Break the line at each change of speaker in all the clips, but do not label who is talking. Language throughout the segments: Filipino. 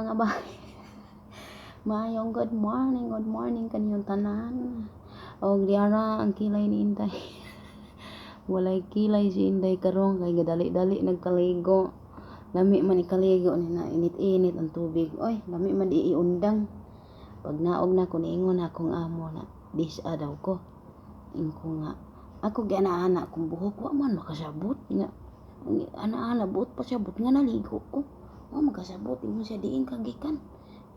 mga bahay. Mayong good morning kaniyong tanan. Og diara ang kilay ni Inday. Walay kilay si Inday karon kay gadali-dali nagkaligo. Lami man ikaligo ni na init-init ang tubig. Oy, lami man iundang. Pag naog na ko niingon akong amo na disa daw ko. Ingko nga ako gyana-ana kung buhok wa man makasabot nga. Ana-ana buot pa siya but nga naligo ko. Wa makasabot ingon siya diin kagikan.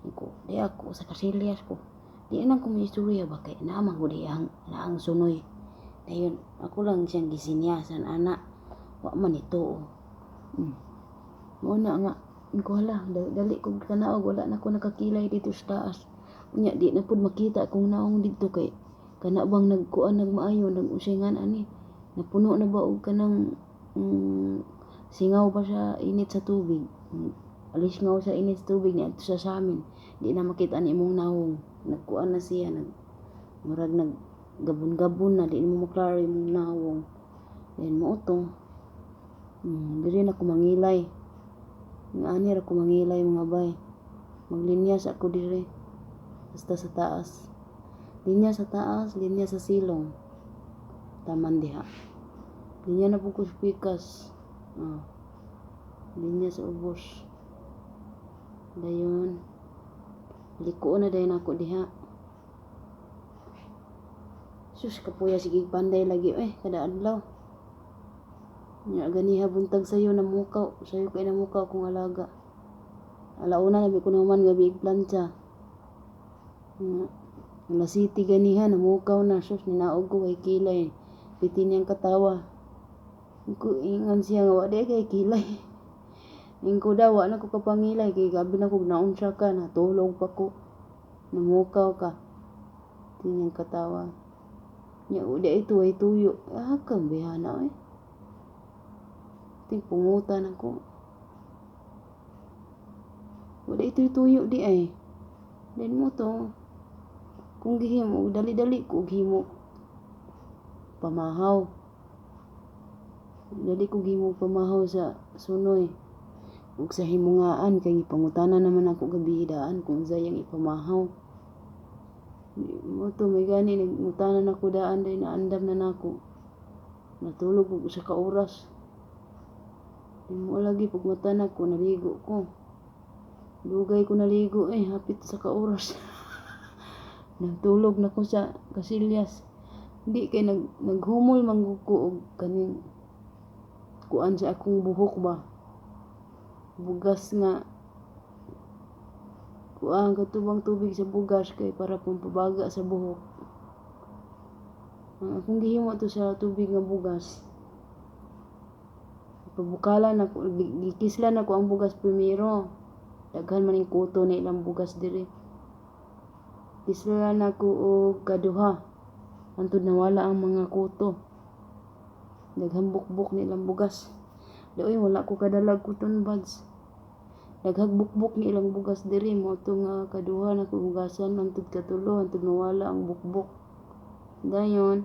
Ingko di ako sa kasilyas ko. Di nang ko istorya ba kay naman ko di ang sunoy. Dayon ako lang siyang gisinyasan ana. Wa man ito. Muna nga ingko hala dali ko kanaog wala na ko nakakilay dito sa taas. Unya di na pud makita kung naong dito kay kana bang nagkuan nagmaayo nag-usingan ani. Napuno na ba og kanang singaw pa sa init sa tubig. Alis nga sa init sa tubig ni adto sa amin. Di na makita ni imong nawong. Nagkuan na siya murag gabon-gabon na di mo maklaro imong nawong. Then mo to. Diri na ko mangilay. Nga ani ra ko mangilay mga bay. Maglinyas ako diri. Basta sa taas. Linya sa taas, linya sa silong. Taman diha. Linya na po ko pikas. Linya sa ubos. Dayon. Liko na dayon ako diha. Sus, kapuya sige panday lagi. Kada adlaw. Nya ganiha buntag sayo na mukaw. Sayo kay na mukaw kung alaga. Alauna labi ko naman gabi plancha. Alas City ganiha na mukaw na. Sus, ninaog ko kay kilay. Piti niyang katawa. Ingon siya nga wala kay kilay. Ingko daw na ko kapangilay kay gabi na ko naunsa ka natulog pa ko. Namukaw ka. Piti niyang katawa. Nya uda ito ay tuyo. Kang bihana ting pungutan ako. Wala ito'y tuyo di ay. Then mo to. Kung gihimo, dali-dali ko gihimo. Pamahaw. Dali ko gihimo pamahaw sa sunoy. Ug sa himungaan, kay pangutana naman ako gabihidaan kung sayang ipamahaw. Mo to, may gani, nagmutanan ako daan dahil naandam na nako. Natulog ko sa kauras. Di mo lagi pagmatan ako, naligo ko. Dugay ko naligo hapit sa kauras. Nagtulog na ko sa kasilyas. Hindi kay naghumol mangguko og kaning kuan sa akong buhok ba. Bugas nga kuan katubang tubig sa bugas kay para pampabaga sa buhok. Ang akong gihimo to sa tubig nga bugas. Pabukalan ako, gikislan ako ang bugas primero. Daghan man yung kuto na ilang bugas diri. Kislan ako og kaduha. Antod nawala ang mga kuto. Daghang bukbok ni ilang bugas. Doy wala ko kadalag cotton buds. Daghang bukbok ni ilang bugas diri mo to nga kaduha na ko bugasan antod katulo antod nawala ang bukbok. Dayon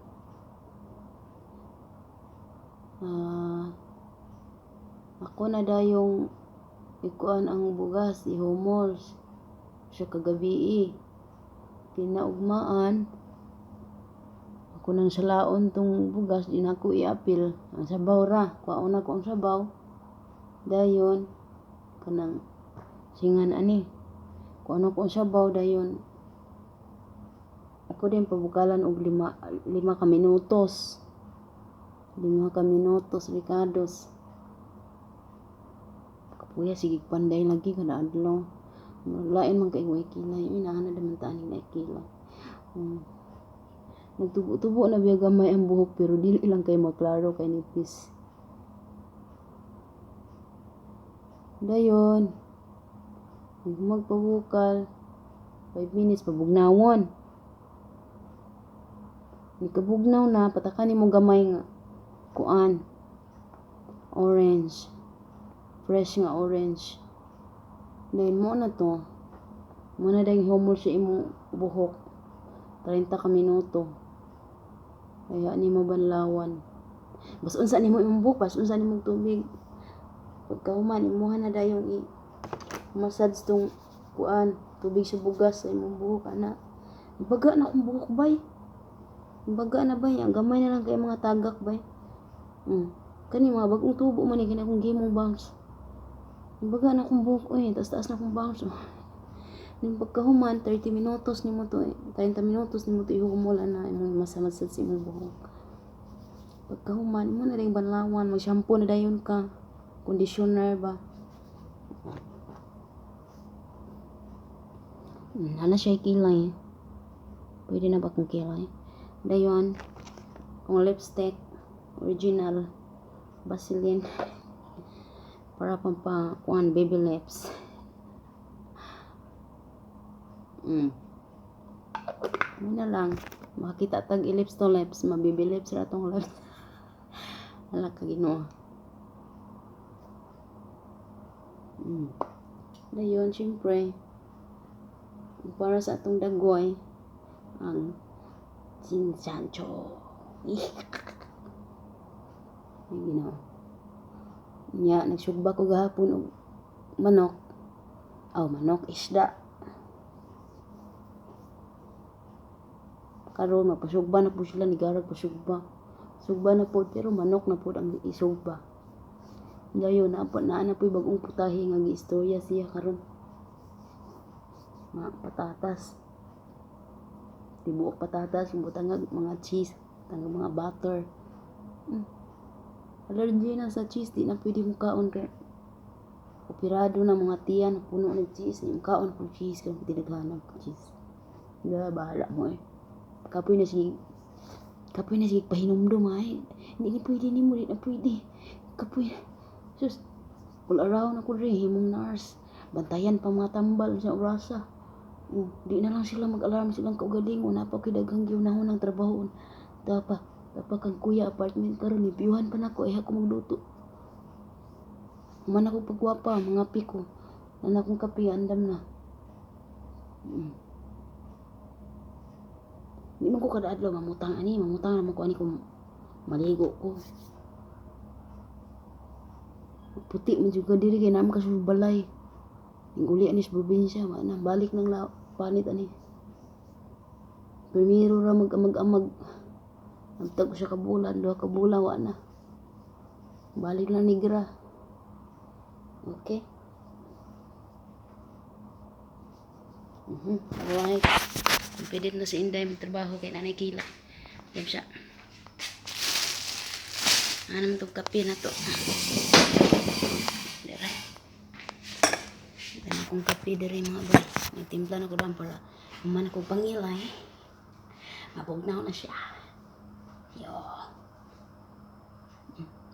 ako na dayong ikuan ang bugas, ihumol siya kagabi. Kinaugmaan ako nang salaon tong bugas di na ko iapil ang sabaw ra. Kuhaon ako ang sabaw. Dayon kanang singan ani. Kuhaon ako ang sabaw dayon. Ako din pabukalan og 5 ka minutos. 5 ka minutos Ricardos. Kapuya sige panday lagi kada adlaw. Lain man kay way kilay. Inahan na naman tani na kilay. Nagtubo-tubo na biya gamay ang buhok pero dili lang kay maklaro kay nipis. Dayon magpabukal 5 minutes pabugnawon. Nikabugnaw na patakan nimo gamay nga kuan orange. Fresh nga orange. Then mo na to. Mo na dahil humol sa imong buhok. 30 ka minuto. Kaya ni mabanlawan. Bas unsa nimo imong buhok, bas unsa nimo tubig. Pagkahuman imuha na dayon i massage tong kuan, tubig sa bugas sa imong buhok ana. Baga na akong buhok bay. Baga na bay, ang gamay na lang kay mga tagak bay. Kani mga bagong tubo man ni kini akong gimong bangs. Baga na akong buhok taas na akong bangs. Ning pagkahuman 30 minutos nimo to 30 minutos nimo to ihumol ana imong masamasad sa imong buhok. Pagkahuman mo na ring banlawan, mag-shampoo na dayon ka. Conditioner ba? Ana siya kilay. Pwede na ba kung kilay? Dayon, kung lipstick, original, Vaseline, para kuan baby lips. Ano na lang, makita tag lips to lips, mabibi lips ra tong lips. Ala ka Ginoo. Dayon, syempre, para sa atong dagoy, ang sinsancho. Ay, Ginoo. Nya, nagsugba ko gahapon og manok. Manok, isda. Karon mapasugba na po sila, nigarag pasugba. Sugba na po, pero manok na po ang isugba. Dayon, na po bagong putahe nga giistorya siya karon. Mga patatas. Tibuok patatas, butangag mga cheese, tangag mga butter. Allergy na sa cheese, di na pwede mong kaon kay operado na mga tiyan, puno ng cheese, yung kaon kung cheese, kung tinaghanap ng cheese. Bahala mo Kapoy na sige pahinumdum hindi na pwede nimo, di na pwede. Kapoy na. Sus, all around ako rin, himong nurse. Bantayan pa mga tambal sa orasa. Di na lang sila mag-alarm silang kaugaling. Una pa kidagang giunahon ng trabaho. Tapa kang kuya apartment karon ni piyuhan pa nako ako magluto. Man ako pagwapa, mga piko. Nan akong kape andam na. Di man ko kada adlaw mamutang naman ko ani ko maligo ko. Puti man juga diri kay naman kasul balay. Inguli anis probinsya, na balik ng panit ani. Primero ra mag-amag. Nagtag ko sa kabulan, 2 kabulan wa na. Balik lang nigra. Okay? Alright. Pwede na si Inday magtrabaho kay nanay Kila. Yan siya. Ano itong kape na to? Dere. Ito akong kape dere mga boy. Nagtimpla na ko doon para kuman akong pangilay. Mabugnaw na siya. Yo.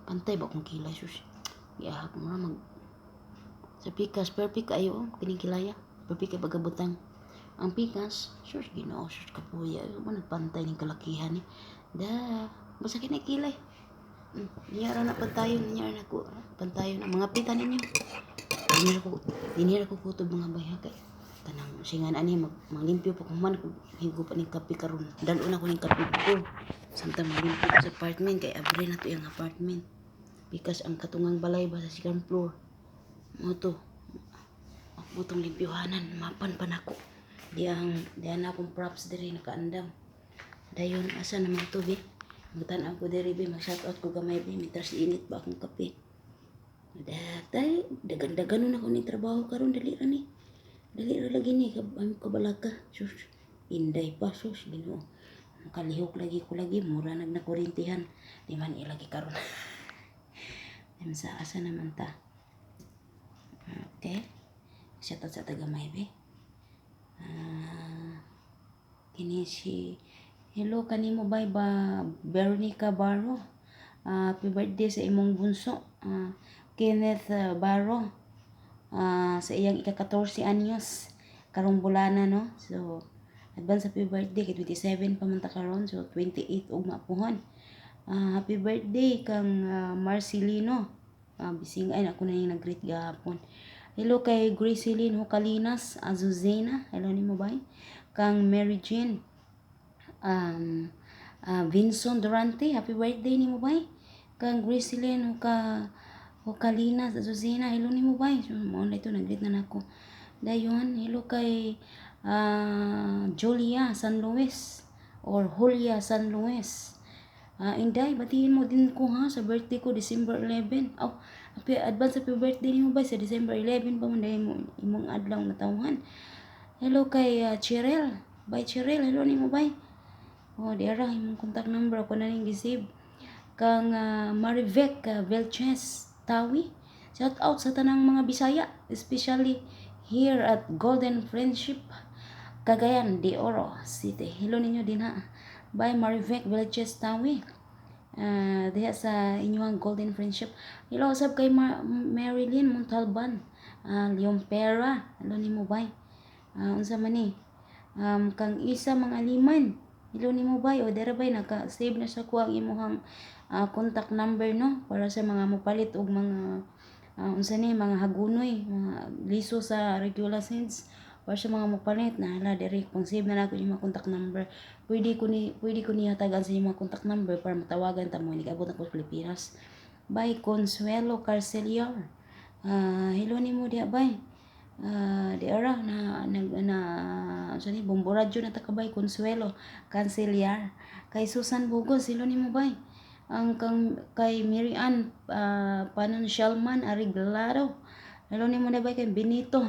Pantay ba kung kilay sus? Gihap mo na sa pikas, perfect kayo, kinikilaya. Perfect kay bagabutang. Ang pikas, sus, Ginoo, sus, kapuya. Mo nagpantay ng kalakihan ni. Basta kinikilay. Niyara na pantayon, niyara na ko. Pantayon ang mga pita ninyo. Dinira ko kutob mga bay kay tanang singan ani maglimpyo pa kuman ko higo pa ning kape karon. Dalo na ko ning kape ko. Samtang maglimpyo ko sa apartment kay abre na to yung apartment. Because ang katungang balay ba sa second floor. Mo to. Ako tong limpyohanan, mapan pa nako. Diyan akong props diri nakaandam. Dayon asa naman to bi? Magtan ako diri bi, mag-shout out ko gamay bi, mitras init ba akong kape. Dagan-dagan na ako ni trabaho karon dali ra lagi ni kabalaka. Sus, Inday pa sus, Ginoo. Kalihok lagi ko mura na kurintihan. Di man ilagi karon. Sa asa naman ta. Okay. Shout out sa taga Maybe. Kini si hello kanimo bay ba Veronica Barro. Happy birthday sa imong bunso. Kenneth Barro. Sa iyang ika-14 anyos karong bulana no. So advance happy birthday kay 27 pa man ta karon, so 28 og maapuhon. Happy birthday kang Marcelino. Bising ay ako na yung nag-greet gahapon. Hello kay Gracelyn Hocalinas Azuzena. Hello nimo bay? Kang Mary Jane. Vincent Durante, happy birthday nimo bay? Kang Gracelyn Hocalinas Azuzena. Hello nimo bay? So mo na ito nag-greet na nako. Dayon, hello kay Julia San Luis or Julia San Luis. Inday, batiin mo din ko ha sa birthday ko December 11. Oh, advance happy birthday niyo ba sa December 11 pa man dahil mo imong adlaw na tawhan. Hello kay Cheryl. Bye Cheryl, hello nimo bye. Oh, diara imong contact number ako na ning gisave. Kang Marivec Velches Tawi. Shout out sa tanang mga Bisaya, especially here at Golden Friendship, Cagayan de Oro City. Hello ninyo din ha. Bye Marivec Velches Tawi. Diha sa inyong Golden Friendship. Hello sab kay Marilyn Montalban. Leon Pera. Hello nimo bye. Unsa man ni? Kang isa mga liman. Hello nimo bye. O dara bay naka-save na sa kuha ang imong contact number no para sa mga mopalit og mga unsa ni mga hagunoy, mga liso sa regular cents para sa mga mopalit na hala diri kung save na nako yung mga contact number. Pwede ko ni hatagan sa imong contact number para matawagan ta mo ni abot ako sa Pilipinas. Bye Consuelo Carceliar. Hello nimo diha bye. Di ara na unsa ni bomboradyo na takabay Consuelo Canceliar. Kay Susan Bugos, hello nimo bye. Ang kay Mirian Panuncialman Ariglaro. Hello nimo na bye kay Benito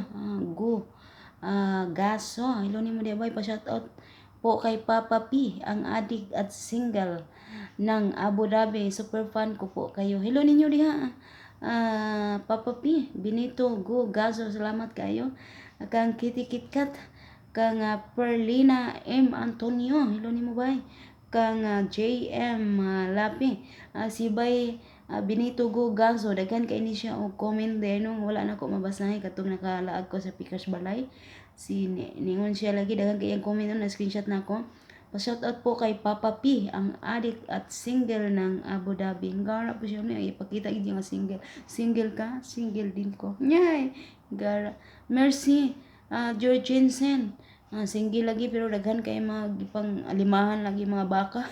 Gaso. Hello nimo na bye pa shout out po kay Papa P, ang adik at single ng Abu Dhabi. Super fan ko po kayo. Hello ninyo diha. Papa P, Benito Gaso, salamat kayo. Kang Kitty Kitkat, kang Perlina M. Antonio, hello nimo bye. Kang JM Lapi, si bay Benito Gaso, daghan kay ni siya og comment there nung wala na ko mabasahin katong nakalaag ko sa Pikas Balay. Si ningon siya lagi daghan kay ang comment na screenshot nako. Pa-shout out po kay Papa P, ang adik at single ng Abu Dhabi. Gara po siya niya, ipakita gid nga single. Single ka? Single din ko. Yay! Gara. Mercy, George Jensen. Single lagi pero daghan kay mga pang alimahan lagi mga baka.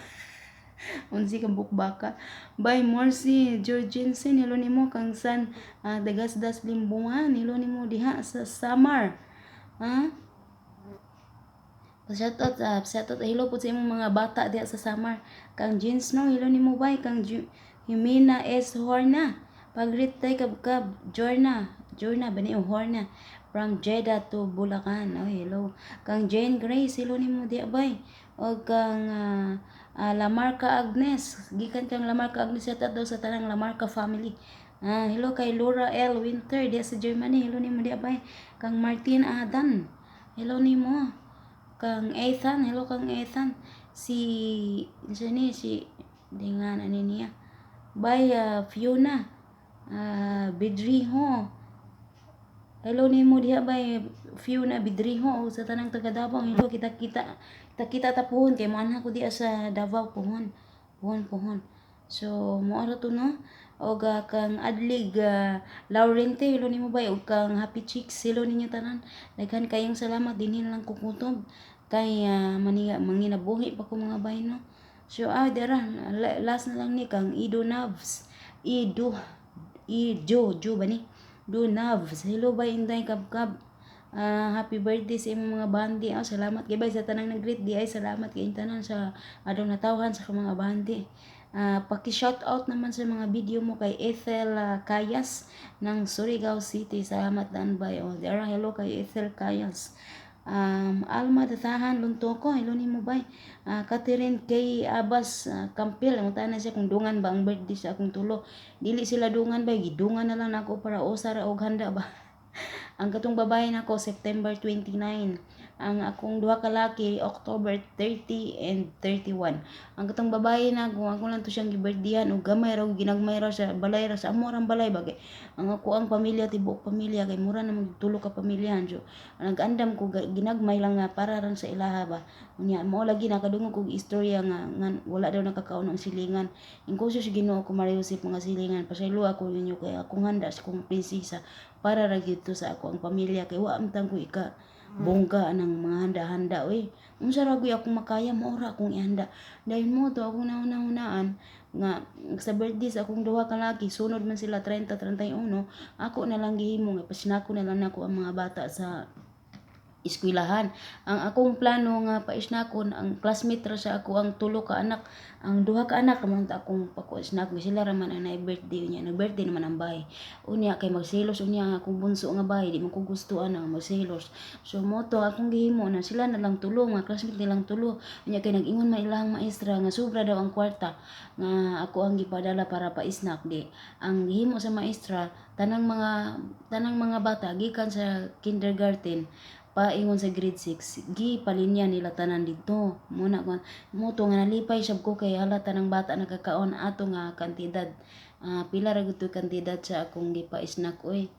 Unsi kang bukbaka. By Mercy, George Jensen, hello nimo kang San Dagasdas Limbungan, hello nimo diha sa Samar. Shout out hello po sa imong mga bata diha sa Samar. Kang Jeans no, hello nimo bay. Kang Jimena S. Horna. Pagritay kab Jorna bani o Horna from Jeddah to Bulacan. Oh, hello. Kang Jane Grace, hello nimo diha bay. O kang Lamarca Agnes, gikan kang Lamarca Agnes shout out daw sa tanang Lamarca family. Hello kay Laura L. Winter diha sa Germany, hello nimo diha bay. Kang Martin Adan, hello nimo. Kang Ethan, hello kang Ethan. Si dengan ani niya. By Fiona Bidriho. Hello nimo diha by Fiona Bidriho sa tanang taga Davao. Hello kita tapuhon kay man ako diha sa Davao pohon. So mo ara to no. Og kang Adlig Laurente, hello nimo bay. Og kang Happy Chicks, hello ninyo tanan. Daghan kayong salamat dinhin lang ko kutob kay manginabuhi pa ko mga bay no. So dara last na lang ni kang Ido Navs. Ido bani. Do Navs, hello bay Inday Kabkab. Happy birthday sa imong mga bandi. Salamat kay bay sa tanang nag-greet di ay salamat kay tanan sa adong natawhan sa mga bandi. Paki-shout out naman sa mga video mo kay Ethel Kayas ng Surigao City. Salamat dan bay. Dara hello kay Ethel Kayas. Alma Datahan Luntoko, hello nimo bay. Catherine K. Abbas Campil, mutana siya kung dungan ba ang birthday sa akong tulo. Dili sila dungan bay, gidungan na lang nako para usara og handa ba. Ang katong babae nako September 29. Ang akong duha ka laki October 30 and 31. Ang katong babae na kung ako lang to siyang gibirthdayan og gamay ra ginagmay ra sa balay ra sa amorang balay bagay. Ang ako ang pamilya tibuok pamilya kay mura na magtulo ka pamilyahan so. Nag-andam ko ginagmay lang nga para ran sa ilaha ba. Unya mo lagi nakadungog kog istorya nga wala daw nakakaon ang silingan. Ingkusyo si Ginoo ko mariusip mga silingan pasaylo ako ninyo kay akong handa sa kong prinsesa para ra gyud to sa ako ang pamilya kay wa amtang ko ika bongga ng mga handa-handa unsa ra gyud akong makaya mo ra akong ihanda dahil mo to akong nauna-unaan nga sa birthday sa akong duha ka laki sunod man sila 30-31 ako na lang gihimo nga pasinako na lang nako ang mga bata sa eskwelahan. Ang akong plano nga paisnakon ang classmate ra sa ako ang tulo ka anak, ang duha ka anak man ta akong pakuisnak sila ra man ang naay birthday niya, nag-birthday naman ang bahay. Unya kay magselos unya ang akong bunso nga bahay, di man ko gustuhan ang magselos. So mo to akong gihimo na sila na lang tulo, mga classmate nilang tulo. Unya kay nag-ingon man ilahang maestra nga sobra daw ang kwarta nga ako ang gipadala para paisnak di. Ang gihimo sa maestra tanang mga bata gikan sa kindergarten paingon sa grade 6 palinya nila tanan dito muna mo to nga nalipay sab ko kay hala tanang bata nagkakaon ato nga kantidad pila ra gud kantidad sa akong gipa-snack oy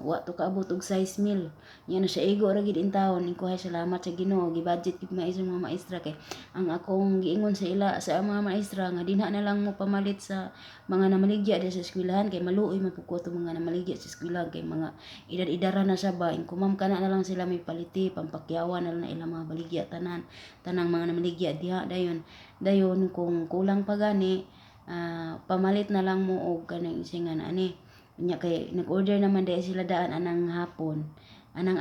wa to kaabot og 6 mil nya na siya igo ra gid in taon ko hay salamat sa Ginoo gi-budget gid maestro mga maestra kay ang akong giingon sa ila sa mga maestra nga dinha na lang mo pamalit sa mga namaligya di sa eskwelahan kay maluoy man pud ko mga namaligya sa eskwelahan kay mga edad-edara na sa ba ko ma'am kana na lang sila may paliti pampakyawan na lang na ilang mga baligya tanang mga namaligya diha dayon kung kulang pa gani pamalit na lang mo og kanang isingan ani nya kay nag-order naman dahil sila daan anang hapon anang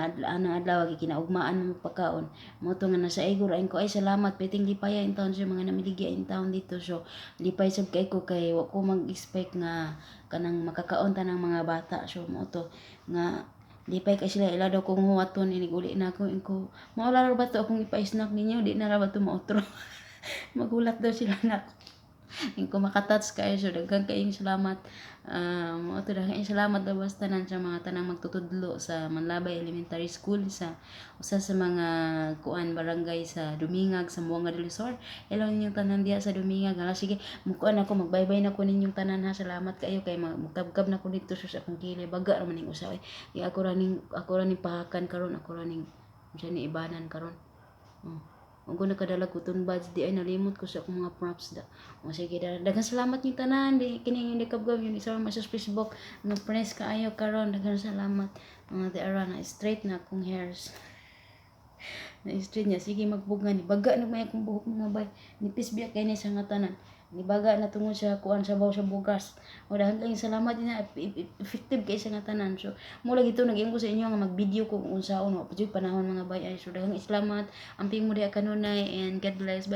adlaw kinaugmaan mo pagkaon mo to nga nasa igor ayon ko ay salamat piting lipaya in town sa mga namiligya in town dito so lipay sab kay ko kay wa ko mag-expect nga kanang makakaon tanang mga bata so mo to nga lipay kay sila ila daw kong huwaton inig uli na ko maula ra ba to akong ipa-snack ninyo di na ra ba to mautro magulat daw sila na ko makatats kayo so daghang kayong salamat mo to daghang salamat daw basta tanan sa mga tanang magtutudlo sa Manlabay Elementary School sa usa sa mga kuan barangay sa Dumingag sa Buanga del Sur. Hello ninyong tanan diha sa Dumingag. Hala sige mukuan ako magbaybay na ko ninyong tanan ha. Salamat kayo kay magkabkab na ko dito sa akong kili baga ra man ning usa ako ra ning pahakan karon ako ra ning unsa ni ibanan karon. Kung nakadala ko tong badge di ay nalimot ko sa akong mga props da. O sige daghang salamat yung tanan di kini yung likabgab yung isa mo sa Facebook nga press kaayo karon daghang salamat di ara na straight na akong hairs. Na straight niya sige magbuga ni baga na may akong buhok mga bay nipis biya kay ni sa nga tanan ni baga na tungod sa kuan sa baw sa bugas o daghang kayong salamat din effective kay sa nga tanan so mo lagi to nag ko sa inyo nga mag-video ko kung unsaon wa pa panahon mga bay ay so daghang salamat amping mo diha kanunay and God bless bye.